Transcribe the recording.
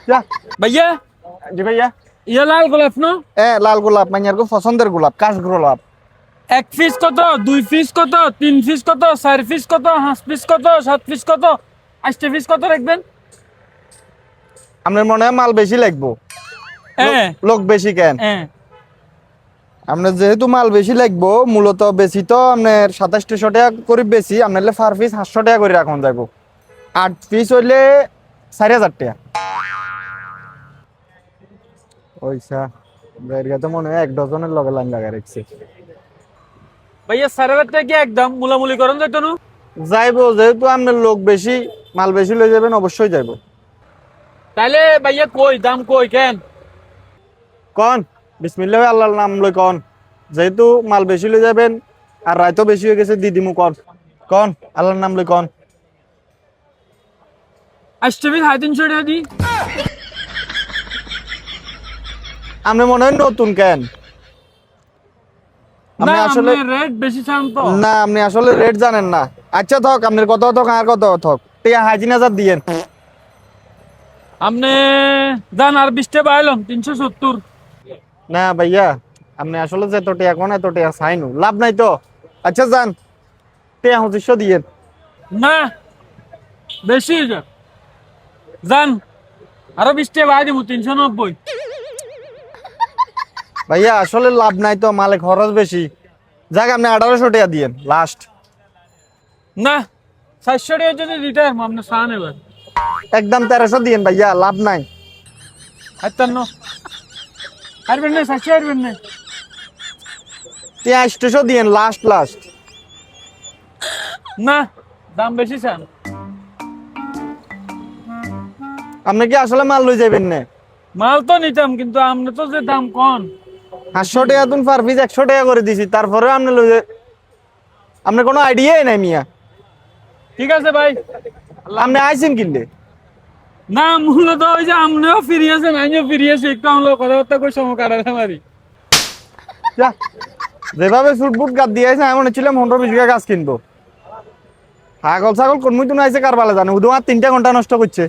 যা ভাইয়া জি ভাইয়া ইয়া লাল গোলাপ না লাল গোলাপ মাইয়ার গো পছন্দের গোলাপ কাশ গোলাপ। এক পিস কত, দুই পিস কত, তিন পিস কত, চার পিস কত, পাঁচ পিস কত, সাত পিস কত, 8 পিস কত রাখবেন? আপনার মনে হয় মাল বেশি লাগবো, হ্যাঁ লোক বেশি কেন? হ্যাঁ আপনার যেহেতু মাল বেশি লাগবো, মূলত বেশি তো আপনার 2700 টাকা করে বেশি, আপনার পার পিস 800 টাকা করে রাখুন যাবো। 8 পিস হইলে 4000 টাকা। ওইসা এর তো মনে হয় 1 ডজনের লগে লাইন লাগা রাখছে। ভাইয়া 4,500 টাকা কি একদম মুলামুলি করেন যাইতো না? যাইবো, যেহেতু আপনার লোক বেশি, মাল বেশি লয়ে যাবেন, অবশ্যই যাইবো। তাইলে ভাইয়া কই দাম কই কেন? কন বিসমিল্লাহ আল্লাহর নাম লই কন, যেহেতু মাল বেশি লয়ে যাবেন আর রাইতো বেশি হয়ে গেছে দিদিমু কন, কন আল্লাহর নাম লই কন। 8 পিস 350 টাকা দি। আপনি মনে হয় নতুন কেন? না আপনি আসলে আপনি রেট বেশি চান তো। না, আপনি আসলে রেট জানেন না। আচ্ছা থক, আপনার কত থক আর কত থক, টিয়া 3000 দিয়েন। আপনি যান আর 20 টাকা বাইলাম 370। না ভাইয়া, আপনি আসলে যে টিয়া কোন এত টিয়া চাইনু লাভ নাই তো। আচ্ছা যান, টিয়া 2500 দিয়েন। না বেশি হয়ে যায়। যান আরো 20 টাকা বাই দিব 390। ভাইয়া আসলে লাভ নাই তো, মালে খরচ বেশি। যাক আপনি 1800 টাকা দিয়েন লাস্ট। না 400 টাকা যদি রিটায়ার আপনি চান এবার। একদম 1300 দিয়েন ভাইয়া, লাভ নাই। 58 হারবেন না, 400 হারবেন না। টিয়া 800 দিয়েন লাস্ট লাস্ট। না দাম বেশি চান। আপনি কি আসলে মাল লই যাবেন না? মাল তো নিতাম কিন্তু আপনি তো যে দাম কন। 500 টাকা তুমি পার পিস 100 টাকা করে দিছি, তারপরে আপনি লই আপনার কোনো আইডিয়াই নাই মিয়া। ঠিক আছে ভাই। আপনি আইছেন কিনলে? না মূলত ওই যে আপনিও ফিরে আছেন আমিও ফিরে আছি, একটু আমরা কথাবার্তা করে সময় কাটাতে পারি। যা, যেভাবে ফুটবুট গাছ দিয়ে আছে এমন ছিলাম 15-20 টাকা গাছ কিনবো। ছাগল ছাগল কোন মুই তুমি আইছে কার বালা জানে, উদু আর 3টা ঘন্টা নষ্ট করছে।